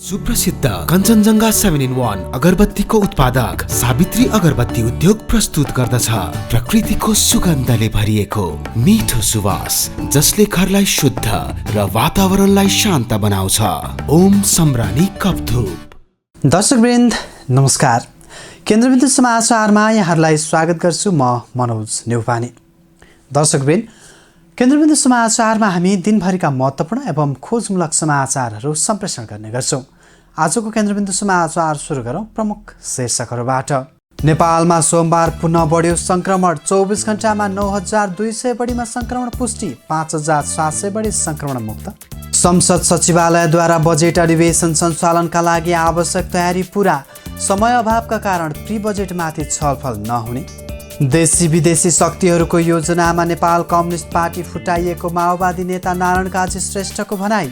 सुप्रसिद्ध कञ्चनजङ्घा 7-in-1 अगरबत्तीको उत्पादक सावित्री अगरबत्ती उद्योग प्रस्तुत गर्दछ प्रकृतिको सुगन्धले भरिएको मिठो सुवास जसले घरलाई शुद्ध र वातावरणलाई शान्त बनाउँछ। ओम सम्रानी कपधूप। दर्शकवृन्द नमस्कार, केन्द्रबिन्दु समाचारमा यहाँहरूलाई स्वागत गर्छु। म मनोज नेउपाने। दर्शकवृन्द, केन्द्रबिन्दु समाचारमा हामी दिनभरिका महत्त्वपूर्ण एवं खोजमूलक समाचारहरू सम्प्रेषण गर्ने गर्छौँ। आजको केन्द्रबिन्दु समाचार सुरु गरौँ प्रमुख शीर्षकहरूबाट। नेपालमा सोमबार पुनः बढ्यो सङ्क्रमण। 24 घण्टामा 9200 बढीमा सङ्क्रमण पुष्टि, 5700 बढी सङ्क्रमण मुक्त। संसद सचिवालयद्वारा बजेट अधिवेशन सञ्चालनका लागि आवश्यक तयारी पुरा, समय अभावका कारण प्री बजेटमाथि छलफल नहुने। देशी विदेशी शक्तिहरूको योजनामा नेपाल कम्युनिस्ट पार्टी फुटाइएको माओवादी नेता नारायण काजी श्रेष्ठको भनाई।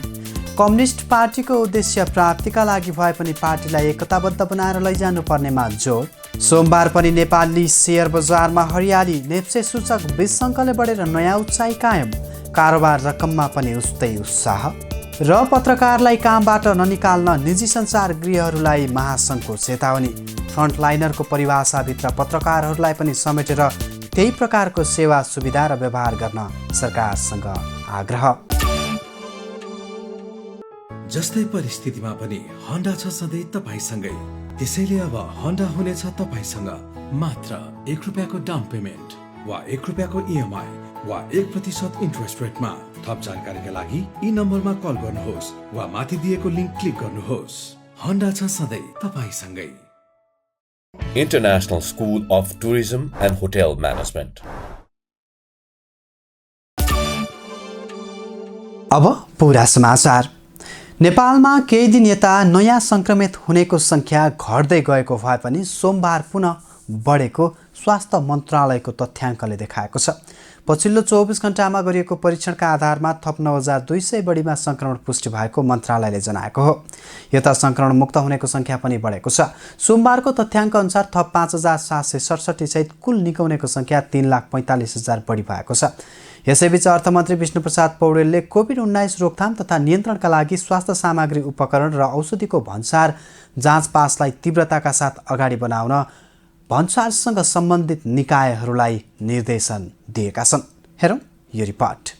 कम्युनिस्ट पार्टीको उद्देश्य प्राप्तिका लागि भए पनि पार्टीलाई एकताबद्ध बनाएर लैजानुपर्नेमा जोड। सोमबार पनि नेपाली सेयर बजारमा हरियाली, नेप्से सूचक 20 अङ्कले बढेर नयाँ उचाइ कायम। कारोबार रकममा पनि उस्तै उत्साह। र पत्रकारलाई कामबाट ननिकाल्न निजी सञ्चार गृहहरूलाई महासङ्घको चेतावनी। फ्रन्टलाइनरको परिभाषाभित्र पत्रकारहरूलाई पनि समेटेर त्यही प्रकारको सेवा सुविधा र व्यवहार गर्न सरकारसँग आग्रह। जस्तै परिस्थितिमा पनि होन्डा छ सधैँ तपाईसँगै। त्यसैले अब होन्डा हुनेछ तपाईसँग मात्र 1 रुपियाँको डाउन पेमेन्ट वा 1 रुपियाँको इएमआई वा 1% इन्ट्रेस्ट रेटमा। थप जानकारीका लागि यी नम्बरमा कल गर्नुहोस् वा माथि दिएको लिङ्क क्लिक गर्नुहोस्। होन्डा छ सधैँ तपाईसँगै। International School of Tourism and Hotel Management. अब पूरा समाचार। नेपालमा केही दिन यता नयाँ सङ्क्रमित हुनेको सङ्ख्या घट्दै गएको भए पनि सोमबार पुनः बढेको स्वास्थ्य मन्त्रालयको तथ्याङ्कले देखाएको छ। पछिल्लो 24 घण्टामा गरिएको परीक्षणका आधारमा थप 9200 बढीमा सङ्क्रमण पुष्टि भएको मन्त्रालयले जनाएको हो। यता सङ्क्रमण मुक्त हुनेको सङ्ख्या पनि बढेको छ। सोमबारको तथ्याङ्क अनुसार थप 5767 सहित कुल निकाउनेको सङ्ख्या 3,45,000 बढी भएको छ। यसैबीच अर्थमन्त्री विष्णुप्रसाद पौडेलले कोभिड-19 रोकथाम तथा नियन्त्रणका लागि स्वास्थ्य सामग्री, उपकरण र औषधिको भन्सार जाँच पासलाई तीव्रताका साथ अगाडि बढाउन भन्सारसँग सम्बन्धित निकायहरूलाई निर्देशन दिएका छन्। हेरौँ यो रिपोर्ट।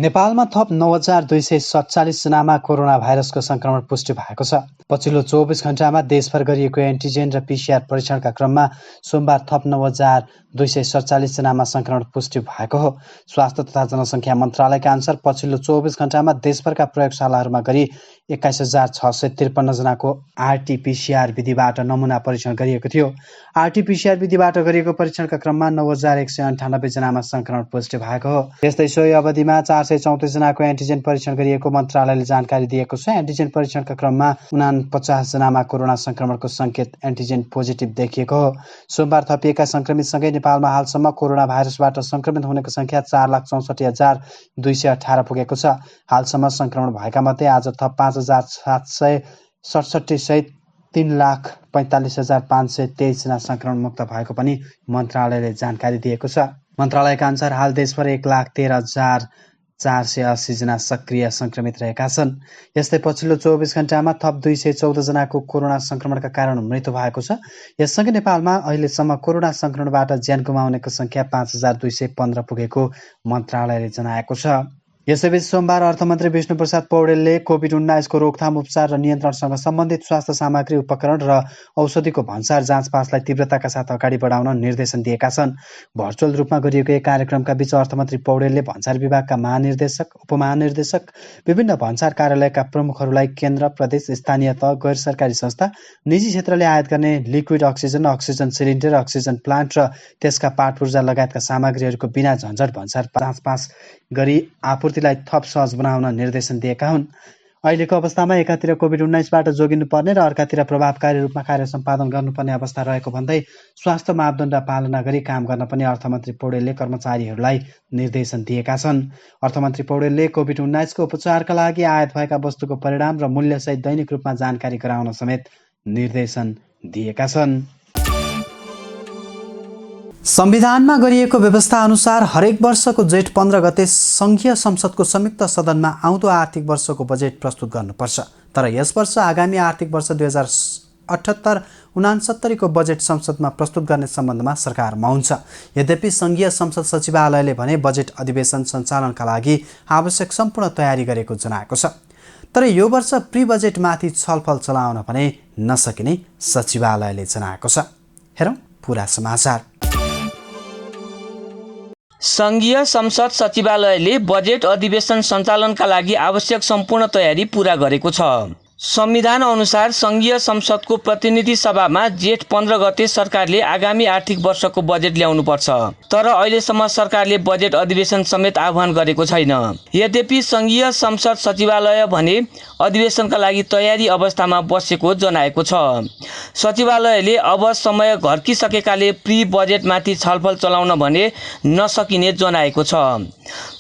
नेपालमा थप 9247 जनामा कोरोना भाइरसको सङ्क्रमण पुष्टि भएको छ। पछिल्लो 24 घण्टामा देशभर गरिएको एन्टिजेन र पिसिआर परीक्षणका क्रममा सोमबार थप 9247 जनामा सङ्क्रमण पुष्टि भएको हो। स्वास्थ्य तथा जनसङ्ख्या मन्त्रालयका अनुसार पछिल्लो 24 घण्टामा देशभरका प्रयोगशालाहरूमा गरी 21653 जनाको आरटीपीसीआर विधिबाट नमुना परीक्षण गरिएको थियो। आरटीपीसीआर विधिबाट गरिएको परीक्षणका क्रममा 9198 जनामा सङ्क्रमण पुष्टि भएको हो। त्यस्तै सोही अवधिमा 434 जनाको एन्टिजेन परीक्षण गरिएको मन्त्रालयले जानकारी दिएको छ। एन्टिजेन परीक्षणका क्रममा 49 जनामा कोरोना सङ्क्रमणको सङ्केत एन्टिजेन पोजिटिभ देखिएको हो। सोमबार थपिएका सङ्क्रमितसँगै नेपालमा हालसम्म कोरोना भाइरसबाट सङ्क्रमित हुनेको सङ्ख्या 4,64,218 पुगेको छ। हालसम्म सङ्क्रमण भएका मध्ये आज थप 5767 सहित 3,45,523 जना सङ्क्रमण मुक्त भएको पनि मन्त्रालयले जानकारी दिएको छ। मन्त्रालयका अनुसार हाल देशभर 1,13,480 जना सक्रिय सङ्क्रमित रहेका छन्। यस्तै पछिल्लो 24 घण्टामा थप 214 जनाको कोरोना सङ्क्रमणका कारण मृत्यु भएको छ। यससँगै नेपालमा अहिलेसम्म कोरोना सङ्क्रमणबाट ज्यान गुमाउनेको सङ्ख्या 5215 पुगेको मन्त्रालयले जनाएको छ। यसैबीच सोमबार अर्थमन्त्री विष्णुप्रसाद पौडेलले कोभिड-19 को रोकथाम, उपचार र नियन्त्रणसँग सम्बन्धित स्वास्थ्य सामग्री, उपकरण र औषधिको भन्सार जाँच पासलाई तीव्रताका साथ अगाडि बढाउन निर्देशन दिएका छन्। भर्चुअल रूपमा गरिएको एक कार्यक्रमका बीच अर्थमन्त्री पौडेलले भन्सार विभागका महानिर्देशक, उपमहानिर्देशक, विभिन्न भन्सार कार्यालयका प्रमुखहरूलाई केन्द्र, प्रदेश, स्थानीय तह, गैर सरकारी संस्था, निजी क्षेत्रले आयात गर्ने liquid oxygen, oxygen cylinder, oxygen plant र त्यसका पाटपुर्जा लगायतका सामग्रीहरूको बिना झन्झट भन्सार जाँच पास गरी आपूर्तिलाई थप सहज बनाउन निर्देशन दिएका हुन्। अहिलेको अवस्थामा एकातिर कोभिड-19बाट जोगिनुपर्ने र अर्कातिर प्रभावकारी रूपमा कार्य सम्पादन गर्नुपर्ने अवस्था रहेको भन्दै स्वास्थ्य मापदण्ड पालना गरी काम गर्न पनि अर्थमन्त्री पौडेलले कर्मचारीहरूलाई निर्देशन दिएका छन्। अर्थमन्त्री पौडेलले कोभिड-19 को उपचारका लागि आयात भएका वस्तुको परिणाम र मूल्यसहित दैनिक रूपमा जानकारी गराउन समेत निर्देशन दिएका छन्। संविधानमा गरिएको व्यवस्था अनुसार हरेक वर्षको जेठ 15 गते सङ्घीय संसदको संयुक्त सदनमा आउँदो आर्थिक वर्षको बजेट प्रस्तुत गर्नुपर्छ। तर यस वर्ष आगामी आर्थिक वर्ष 2078-69 को बजेट संसदमा प्रस्तुत गर्ने सम्बन्धमा सरकार मौन छ। यद्यपि सङ्घीय संसद सचिवालयले भने बजेट अधिवेशन सञ्चालनका लागि आवश्यक सम्पूर्ण तयारी गरेको जनाएको छ। तर यो वर्ष प्री बजेटमाथि छलफल चलाउन भने नसकिने सचिवालयले जनाएको छ। हेरौँ पुरा समाचार। सङ्घीय संसद सचिवालयले बजेट अधिवेशन सञ्चालनका लागि आवश्यक सम्पूर्ण तयारी पूरा गरेको छ। संविधान अनुसार सङ्घीय संसदको प्रतिनिधि सभामा जेठ 15 गते सरकारले आगामी आर्थिक वर्षको बजेट ल्याउनुपर्छ। तर अहिलेसम्म सरकारले बजेट अधिवेशन समेत आह्वान गरेको छैन। यद्यपि सङ्घीय संसद सचिवालय भने अधिवेशनका लागि तयारी अवस्थामा बसेको जनाएको छ। सचिवालयले अब समय घर्किसकेकाले प्री बजेटमाथि छलफल चलाउन भने नसकिने जनाएको छ।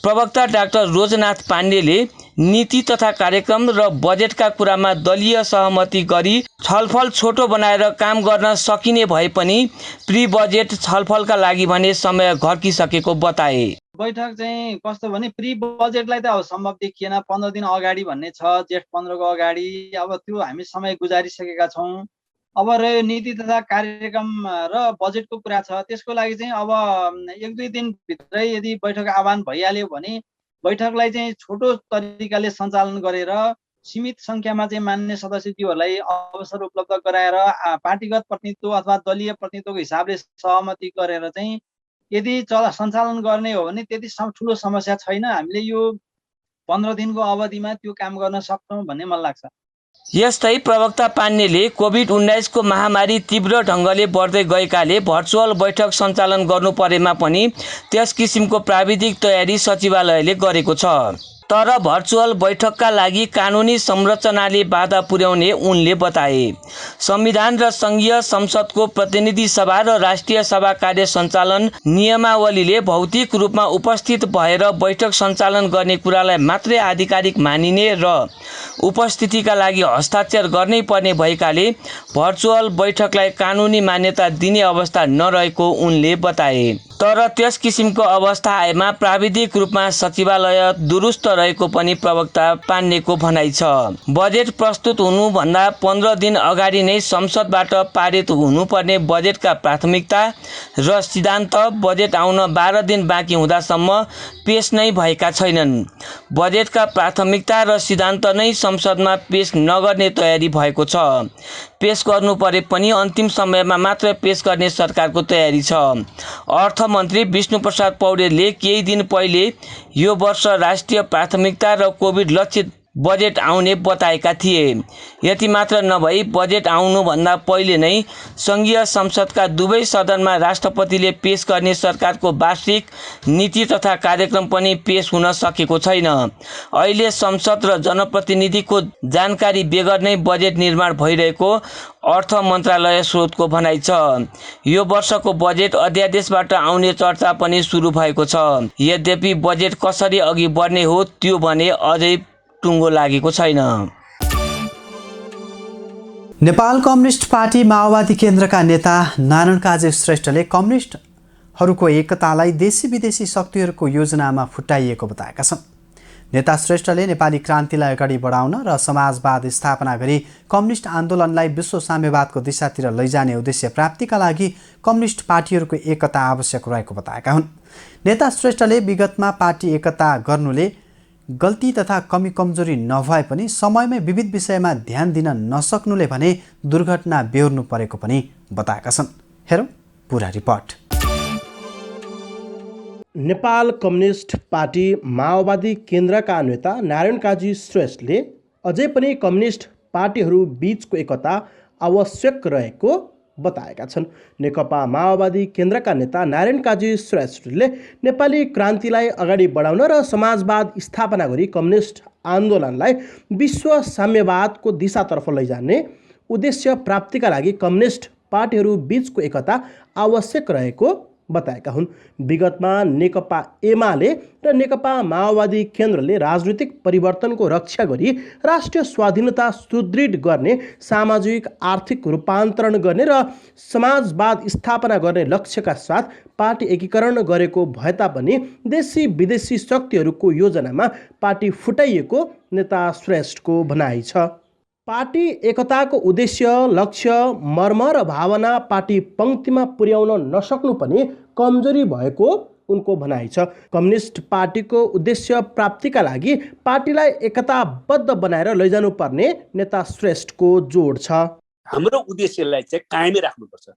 प्रवक्ता डाक्टर रोजनाथ पाण्डेले नीति तथा कार्यक्रम र बजेटका कुरामा दलीय सहमति गरी छलफल छोटो बनाएर काम गर्न सकिने भए पनि प्री बजेट छलफलका लागि भने समय घर्किसकेको बताए। बैठक चाहिँ कस्तो भने प्री बजेटलाई त अब सम्भव देखिएन। 15 दिन अगाडि भन्ने छ, जेठ 15 को अगाडि। अब त्यो हामी समय गुजारिसकेका छौँ। अब रह्यो नीति तथा कार्यक्रम र बजेटको कुरा छ, त्यसको लागि चाहिँ अब 1-2 दिनभित्रै यदि बैठक आह्वान भइहाल्यो भने बैठकलाई चाहिँ छोटो तरिकाले सञ्चालन गरेर सीमित सङ्ख्यामा चाहिँ मान्य सदस्यज्यूहरूलाई अवसर उपलब्ध गराएर पार्टीगत प्रतिनिधित्व अथवा दलीय प्रतिनिधित्वको हिसाबले सहमति गरेर चाहिँ यदि सञ्चालन गर्ने हो भने त्यति ठुलो समस्या छैन। हामीले यो 15 दिनको अवधिमा त्यो काम गर्न सक्छौँ भन्ने मलाई लाग्छ। यस्तै प्रवक्ता पाण्डेले कोभिड-19 को महामारी तीव्र ढङ्गले बढ्दै गएकाले भर्चुअल बैठक सञ्चालन गर्नु परेमा पनि त्यस किसिमको प्राविधिक तयारी सचिवालयले गरेको छ। तर भर्चुअल बैठकका लागि कानुनी संरचनाले बाधा पुर्याउने उनले बताए। संविधान र सङ्घीय संसदको प्रतिनिधि सभा र राष्ट्रिय सभा कार्य सञ्चालन नियमावलीले भौतिक रूपमा उपस्थित भएर बैठक सञ्चालन गर्ने कुरालाई मात्रै आधिकारिक मानिने र उपस्थितिका लागि हस्ताक्षर गर्नै पर्ने भएकाले भर्चुअल बैठकलाई कानुनी मान्यता दिने अवस्था नरहेको उनले बताए। तर त्यस किसिमको अवस्था आएमा प्राविधिक रूपमा सचिवालय दुरुस्त रहेको पनि प्रवक्ता पाण्डेको भनाइ छ। बजेट प्रस्तुत हुनुभन्दा 15 दिन अगाडि नै संसदबाट पारित हुनुपर्ने बजेटका प्राथमिकता र सिद्धान्त बजेट आउन 12 दिन बाँकी हुँदासम्म पेश नै भएका छैनन्। बजेटका प्राथमिकता र सिद्धान्त नै संसदमा पेश नगर्ने तयारी भएको छ। पेश गर्नु परे पनि अन्तिम समयमा मात्र पेश गर्ने सरकारको तयारी छ। अर्थमन्त्री विष्णुप्रसाद पौडेलले केही दिन पहिले यो वर्ष राष्ट्रिय प्राथमिकता र कोभिड लक्षित बजेट आउने बताएका थिए। यति मात्र नभई बजेट आउनुभन्दा पहिले नै सङ्घीय संसदका दुवै सदनमा राष्ट्रपतिले पेश गर्ने सरकारको वार्षिक नीति तथा कार्यक्रम पनि पेश हुन सकेको छैन। अहिले संसद र जनप्रतिनिधिको जानकारी बेगर नै बजेट निर्माण भइरहेको अर्थ मन्त्रालय स्रोतको भनाइ छ। यो वर्षको बजेट अध्यादेशबाट आउने चर्चा पनि सुरु भएको छ। यद्यपि बजेट कसरी अघि बढ्ने हो त्यो भने अझै टुङ्गो लागेको छैन। नेपाल कम्युनिस्ट पार्टी माओवादी केन्द्रका नेता नारायण काजी श्रेष्ठले कम्युनिस्टहरूको एकतालाई देशी विदेशी शक्तिहरूको योजनामा फुटाइएको बताएका छन्। नेता श्रेष्ठले नेपाली क्रान्तिलाई अगाडि बढाउन र समाजवाद स्थापना गरी कम्युनिस्ट आन्दोलनलाई विश्व साम्यवादको दिशातिर लैजाने उद्देश्य प्राप्तिका लागि कम्युनिस्ट पार्टीहरूको एकता आवश्यक रहेको बताएका हुन्। नेता श्रेष्ठले विगतमा पार्टी एकता गर्नुले गल्ती तथा कमी कमजोरी नभए पनि समयमै विविध विषयमा ध्यान दिन नसक्नुले भने दुर्घटना बेहोर्नु परेको पनि बताएका छन्। हेरौँ पुरा रिपोर्ट। नेपाल कम्युनिस्ट पार्टी माओवादी केन्द्रका नेता नारायण काजी श्रेष्ठले अझै पनि कम्युनिस्ट पार्टीहरू बीचको एकता आवश्यक रहेको बताएका छन्। नेकपा माओवादी केन्द्रका नेता नारायण काजी श्रेष्ठले नेपाली क्रान्तिलाई अगाडि बढाउन र समाजवाद स्थापना गरी कम्युनिस्ट आन्दोलनलाई विश्व साम्यवादको दिशातर्फ लैजाने उद्देश्य प्राप्तिका लागि कम्युनिस्ट पार्टीहरू बीचको एकता आवश्यक रहेको बताएका हुन्। विगतमा नेकपा एमाले र नेकपा माओवादी केन्द्रले राजनीतिक परिवर्तनको रक्षा गरी राष्ट्रिय स्वाधीनता सुदृढ गर्ने, सामाजिक आर्थिक रूपान्तरण गर्ने र समाजवाद स्थापना गर्ने लक्ष्यका साथ पार्टी एकीकरण गरेको भए तापनि देशी विदेशी शक्तिहरूको योजनामा पार्टी फुटाइएको नेता श्रेष्ठको भनाइ छ। पार्टी एकताको उद्देश्य, लक्ष्य, मर्म र भावना पार्टी पङ्क्तिमा पुर्याउन नसक्नु पनि कमजोरी भएको उनको भनाइ छ। कम्युनिस्ट पार्टीको उद्देश्य प्राप्तिका लागि पार्टीलाई एकताबद्ध बनाएर लैजानुपर्ने नेता श्रेष्ठको जोड छ। हाम्रो उद्देश्यलाई चाहिँ कायमै राख्नुपर्छ।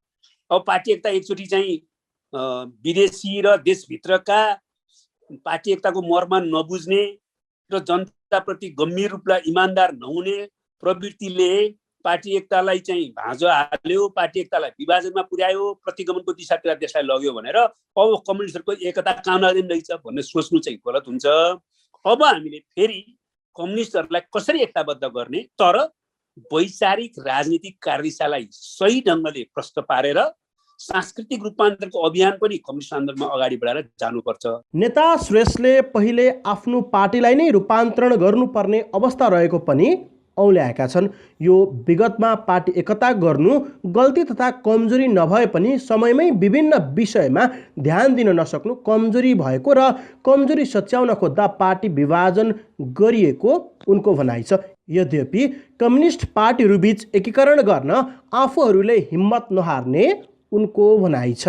अब पार्टी एकता एकचोटि चाहिँ विदेशी र देशभित्रका पार्टी एकताको मर्म नबुझ्ने र जनताप्रति गम्भीर रूपले इमान्दार नहुने प्रवृत्तिले पार्टी एकतालाई चाहिँ भाँजो हाल्यो, पार्टी एकतालाई विभाजनमा पुर्यायो, प्रतिगमनको दिशातिर देशलाई लग्यो भनेर अब कम्युनिस्टहरूको एकता काम लाग्दैन रहेछ भन्ने सोच्नु चाहिँ गलत हुन्छ। अब हामीले फेरि कम्युनिस्टहरूलाई कसरी एकताबद्ध गर्ने, तर वैचारिक राजनीतिक कार्यशालाई सही ढङ्गले प्रश्न पारेर सांस्कृतिक रूपान्तरणको अभियान पनि कम्युनिस्ट आन्दोलनमा अगाडि बढाएर जानुपर्छ। नेता श्रेष्ठले पहिले आफ्नो पार्टीलाई नै रूपान्तरण गर्नुपर्ने अवस्था रहेको पनि औल्याएका छन्। यो विगतमा पार्टी एकता गर्नु गल्ती तथा कमजोरी नभए पनि समयमै विभिन्न विषयमा ध्यान दिन नसक्नु कमजोरी भएको र कमजोरी सच्याउन खोज्दा पार्टी विभाजन गरिएको उनको भनाइ छ। यद्यपि कम्युनिस्ट पार्टीहरूबीच एकीकरण गर्न आफूहरूले हिम्मत नहार्ने उनको भनाइ छ।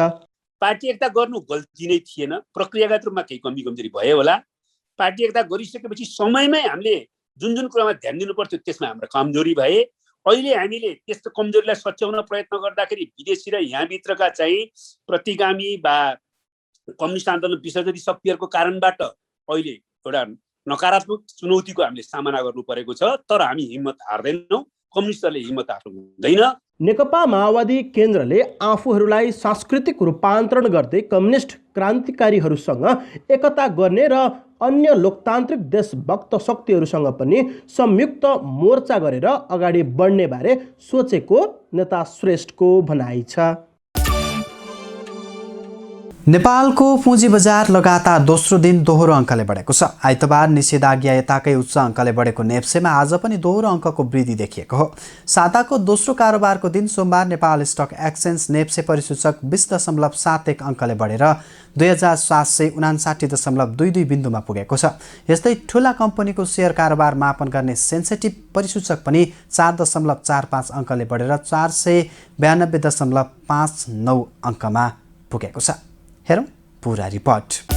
पार्टी एकता गर्नु गल्ती नै थिएन, प्रक्रियागत रूपमा केही कमी कमजोरी भयो होला। पार्टी एकता गरिसकेपछि समयमै हामीले जुन जुन कुरामा ध्यान दिनु पर्थ्यो त्यसमा हाम्रो कमजोरी भए। अहिले हामीले त्यस्तो कमजोरीलाई सच्याउन प्रयत्न गर्दाखेरि विदेशी र यहाँभित्रका चाहिँ प्रतिगामी वा कम्युनिस्ट आन्दोलन विसर्जनी शक्तिहरूको कारणबाट अहिले एउटा नकारात्मक चुनौतीको हामीले सामना गर्नु परेको छ। तर हामी हिम्मत हार्दैनौँ, कम्युनिस्टहरूले हिम्मत हार्नु हुँदैन। नेकपा माओवादी केन्द्रले आफूहरूलाई सांस्कृतिक रूपान्तरण गर्दै कम्युनिस्ट क्रान्तिकारीहरूसँग एकता गर्ने र अन्य लोकतान्त्रिक देशभक्त शक्तिहरूसँग पनि संयुक्त मोर्चा गरेर अगाडि बढ्ने बारे सोचेको नेता श्रेष्ठको भनाइ छ। नेपालको पुँजी बजार लगातार दोस्रो दिन दोहोरो अङ्कले बढेको छ। आइतबार निषेधाज्ञा यताकै उच्च अङ्कले बढेको नेप्सेमा आज पनि दोहोरो अङ्कको वृद्धि देखिएको हो। साताको दोस्रो कारोबारको दिन सोमबार नेपाल स्टक एक्सचेन्ज नेप्से परिसूचक 20.71 अङ्कले बढेर 2759.22 बिन्दुमा पुगेको छ। यस्तै ठुला कम्पनीको सेयर कारोबार मापन गर्ने सेन्सेटिभ परिसूचक पनि 4.45 अङ्कले बढेर 492.59 अङ्कमा पुगेको छ। हेरौँ पुरा रिपोर्ट।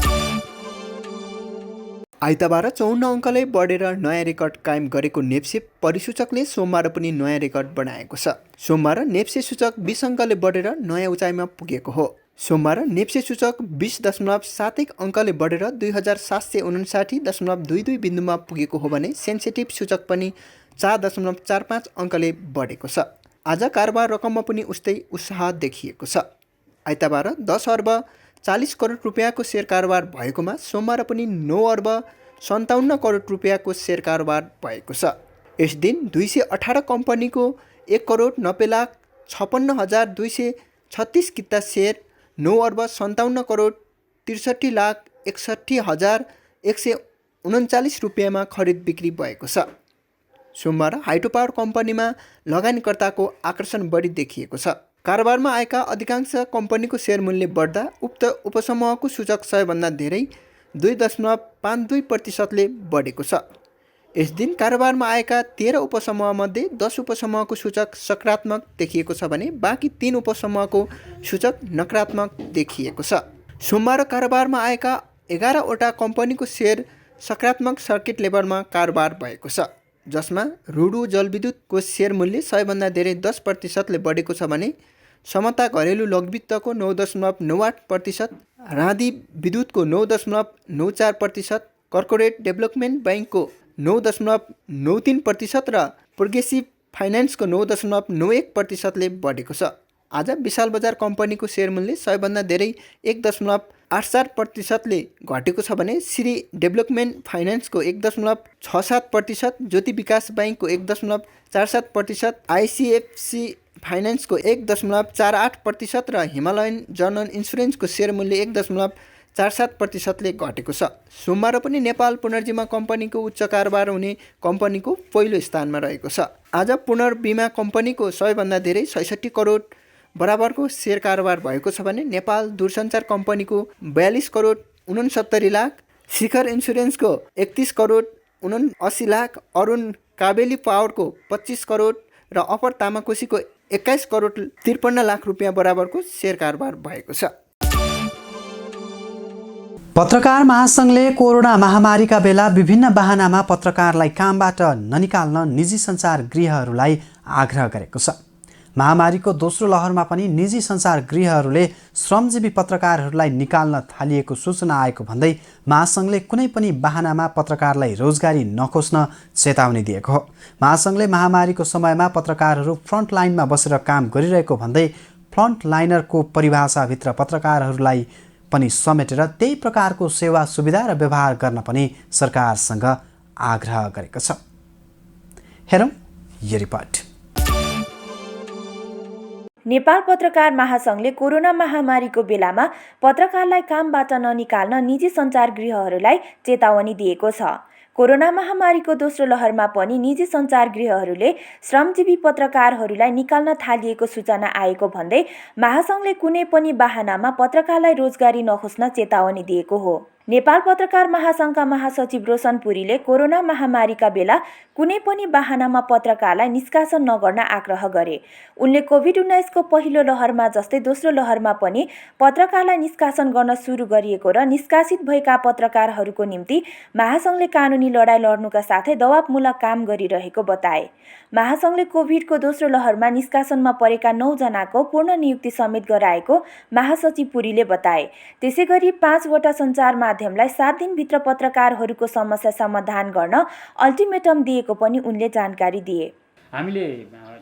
आइतबार 54 अङ्कले बढेर नयाँ रेकर्ड कायम गरेको नेप्से परिसूचकले सोमबार पनि नयाँ रेकर्ड बनाएको छ। सोमबार नेप्से सूचक 20 अङ्कले बढेर नयाँ उचाइमा पुगेको हो। सोमबार नेप्से सूचक 20.71 अङ्कले बढेर 2759.22 बिन्दुमा पुगेको हो भने सेन्सेटिभ सूचक पनि 4.45 अङ्कले बढेको छ। आज कारोबार रकममा पनि उस्तै उत्साह देखिएको छ। आइतबार 10 अर्ब 40 करोड रुपियाँको सेयर कारोबार भएकोमा सोमबार पनि 9 अर्ब 57 करोड रुपियाँको सेयर कारोबार भएको छ। यस दिन 218 कम्पनीको 1,90,56,236 किता सेयर 9 अर्ब 57 करोड 63,61,139 रुपियाँमा खरिद बिक्री भएको छ। सोमबार हाइड्रो पावर कम्पनीमा लगानीकर्ताको आकर्षण बढी देखिएको छ। कारोबारमा आएका अधिकांश कम्पनीको सेयर मूल्य बढ्दा उक्त उपसमूहको सूचक 100 भन्दा धेरै 2.52% बढेको छ। यस दिन कारोबारमा आएका 13 उपसमूहमध्ये 10 उपसमूहको सूचक सकारात्मक देखिएको छ भने बाँकी 3 उपसमूहको सूचक नकारात्मक देखिएको छ। सोमबार कारोबारमा आएका 11 वटा कम्पनीको सेयर सकारात्मक सर्किट लेभलमा कारोबार भएको छ, जसमा रुडु जलविद्युतको सेयर मूल्य 100 भन्दा धेरै 10% बढेको छ भने समता घरेलु लघुवित्तको 9.98%, राँदी विद्युतको 9.94%, कर्पोरेट डेभलपमेन्ट ब्याङ्कको 9.93% र प्रोग्रेसिभ फाइनेन्सको 9.91%ले बढेको छ। आज विशाल बजार कम्पनीको सेयर मूल्य 100 भन्दा धेरै 1.84%ले घटेको छ भने श्री डेभलपमेन्ट फाइनेन्सको 1.67%, ज्योति विकास ब्याङ्कको 1.47%, आइसिएफसी फाइनेन्सको 1.48% र हिमालयन जनरल इन्सुरेन्सको सेयर मूल्य 1.47%ले घटेको छ। सोमबार पनि नेपाल पुनर्जीमा कम्पनीको उच्च कारोबार हुने कम्पनीको पहिलो स्थानमा रहेको छ। आज पुनर्बीमा कम्पनीको सबैभन्दा धेरै 66 करोड बराबरको सेयर कारोबार भएको छ भने नेपाल दूरसञ्चार कम्पनीको 42 करोड 69 लाख, शिखर इन्सुरेन्सको 31 करोड 79 लाख, अरुण काबेली पावरको 25 करोड र अपर तामाकोसीको 21 करोड 53 लाख रुपियाँ बराबरको सेयर कारोबार भएको छ। पत्रकार महासङ्घले कोरोना महामारीका बेला विभिन्न बहानामा पत्रकारलाई कामबाट ननिकाल्न निजी सञ्चार गृहहरूलाई आग्रह गरेको छ। महामारीको दोस्रो लहरमा पनि निजी सञ्चार गृहहरूले श्रमजीवी पत्रकारहरूलाई निकाल्न थालिएको सूचना आएको भन्दै महासङ्घले कुनै पनि बहानामा पत्रकारलाई रोजगारी नखोज्न चेतावनी दिएको हो। महासङ्घले महामारीको समयमा पत्रकारहरू फ्रन्ट लाइनमा बसेर काम गरिरहेको भन्दै फ्रन्ट लाइनरको परिभाषाभित्र पत्रकारहरूलाई पनि समेटेर त्यही प्रकारको सेवा सुविधा र व्यवहार गर्न पनि सरकारसँग आग्रह गरेको छ। हेरौँ यो रिपोर्ट। नेपाल पत्रकार महासङ्घले कोरोना महामारीको बेलामा पत्रकारलाई कामबाट ननिकाल्न निजी सञ्चार गृहहरूलाई चेतावनी दिएको छ। कोरोना महामारीको दोस्रो लहरमा पनि निजी सञ्चार गृहहरूले श्रमजीवी पत्रकारहरूलाई निकाल्न थालिएको सूचना आएको भन्दै महासङ्घले कुनै पनि बहानामा पत्रकारलाई रोजगारी नखोज्न चेतावनी दिएको हो। नेपाल पत्रकार महासङ्घका महासचिव रोशन पुरीले कोरोना महामारीका बेला कुनै पनि बहानामा पत्रकारलाई निष्कासन नगर्न आग्रह गरे। उनले कोभिड-19 को पहिलो लहरमा जस्तै दोस्रो लहरमा पनि पत्रकारलाई निष्कासन गर्न सुरु गरिएको र निष्कासित भएका पत्रकारहरूको निम्ति महासङ्घले कानुनी लडाईँ लड्नुका साथै दबावमूलक काम गरिरहेको बताए। महासङ्घले कोभिडको दोस्रो लहरमा निष्कासनमा परेका 9 जनाको पूर्ण नियुक्ति समेत गराएको महासचिव पुरीले बताए। त्यसैगरी 5 वटा सञ्चार माध्यमलाई 7 दिनभित्र पत्रकारहरूको समस्या समाधान गर्न अल्टिमेटम दिएको पनि उनले जानकारी दिए। हामीले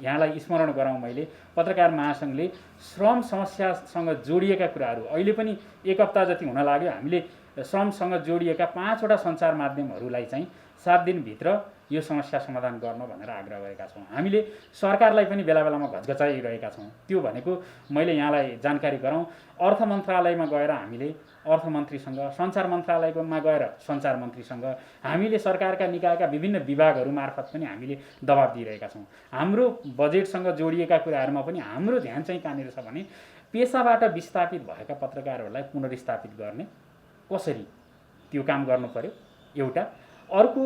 यहाँलाई स्मरण गराउँ, मैले पत्रकार महासङ्घले श्रम समस्यासँग जोडिएका कुराहरू अहिले पनि 1 हप्ता जति हुन लाग्यो। हामीले श्रमसँग जोडिएका 5 वटा सञ्चार माध्यमहरूलाई चाहिँ 7 दिनभित्र यो समस्या समाधान गर्न भनेर आग्रह गरेका छौँ। हामीले सरकारलाई पनि बेला बेलामा घचघचाइरहेका छौँ। त्यो भनेको मैले यहाँलाई जानकारी गराउँ, अर्थ मन्त्रालयमा गएर हामीले अर्थमन्त्रीसँग, सञ्चार मन्त्रालयमा गएर सञ्चार मन्त्रीसँग, हामीले सरकारका निकायका विभिन्न विभागहरू मार्फत पनि हामीले दबाब दिइरहेका छौँ। हाम्रो बजेटसँग जोडिएका कुराहरूमा पनि हाम्रो ध्यान चाहिँ कहाँनिर छ भने पेसाबाट विस्थापित भएका पत्रकारहरूलाई पुनर्स्थापित गर्ने कसरी त्यो काम गर्नु पर्यो एउटा। अर्को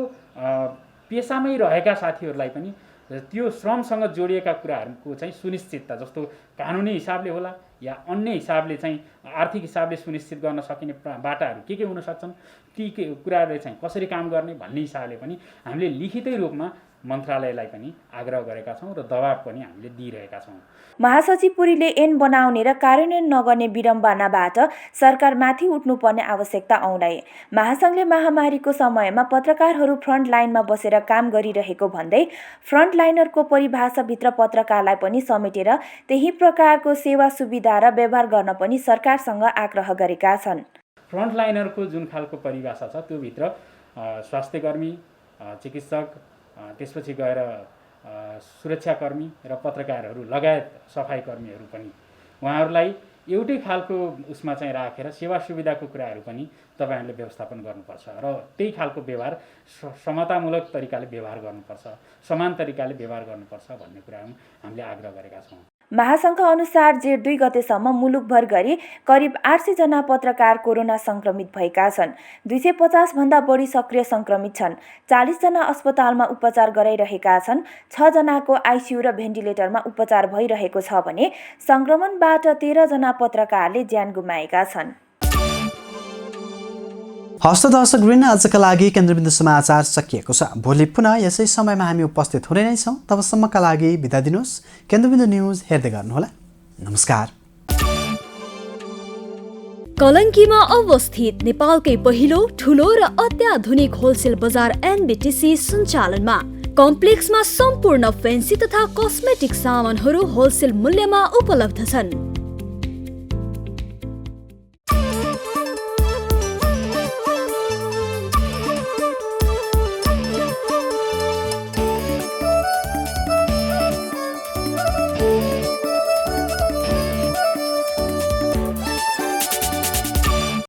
पेसामै रहेका साथीहरूलाई पनि त्यो श्रमसँग जोडिएका कुराहरूको चाहिँ सुनिश्चितता, जस्तो कानुनी हिसाबले होला या अन्य हिसाबले चाहिँ आर्थिक हिसाबले सुनिश्चित गर्न सकिने बाटाहरू के हुन सक्छन्, ती कुराहरूले चाहिँ कसरी काम गर्ने भन्ने हिसाबले पनि हामीले लिखितै रूपमा मन्त्रालयलाई पनि आग्रह गरेका छौँ र दबाब पनि हामीले दिइरहेका छौँ। महासचिव पुरीले ऐन बनाउने र कार्यान्वयन नगर्ने विडम्बनाबाट सरकारमाथि उठ्नुपर्ने आवश्यकता औँलाए। महासङ्घले महामारीको समयमा पत्रकारहरू फ्रन्ट लाइनमा बसेर काम गरिरहेको भन्दै फ्रन्ट लाइनरको परिभाषाभित्र पत्रकारलाई पनि समेटेर त्यही प्रकारको सेवा सुविधा र व्यवहार गर्न पनि सरकारसँग आग्रह गरेका छन्। फ्रन्ट लाइनरको जुन खालको परिभाषा छ त्यो भित्र स्वास्थ्यकर्मी, चिकित्सक, त्यसपछि गएर सुरक्षाकर्मी र पत्रकारहरू लगायत सफाई कर्मीहरू पनि उहाँहरूलाई एउटै खालको उसमा चाहिँ राखेर सेवा सुविधाको कुराहरू पनि तपाईहरुले व्यवस्थापन गर्नुपर्छ र त्यही खालको व्यवहार समतामूलक तरिकाले व्यवहार गर्नुपर्छ, समान तरिकाले व्यवहार गर्नुपर्छ भन्ने कुरा हामीले आग्रह गरेका छौँ। महासङ्घ अनुसार जेठ 2 गतेसम्म मुलुकभर गरी करिब 800 जना पत्रकार कोरोना संक्रमित भएका छन्। 250 भन्दा बढी सक्रिय संक्रमित छन्। 40 जना अस्पतालमा उपचार गराइरहेका छन्। 6 जनाको आइसियु र भेन्टिलेटरमा उपचार भइरहेको छ भने संक्रमणबाट 13 जना पत्रकारले ज्यान गुमाएका छन्। हस्त दर्शकवृन्द, आजका लागि केन्द्रबिन्दु समाचार सकिएको छ। भोलि पुनः यसै समयमा हामी उपस्थित हुने नै छौँ। तबसम्मका लागि बिदा दिनुहोस्। केन्द्रबिन्दु न्युज हेर्दै गर्नुहोला। नमस्कार। कलङ्कीमा अवस्थित नेपालकै पहिलो ठुलो र अत्याधुनिक होलसेल बजार एनबिटिसी सञ्चालनमा कम्प्लेक्समा सम्पूर्ण फेन्सी तथा कस्मेटिक सामानहरू होलसेल मूल्यमा उपलब्ध छन्।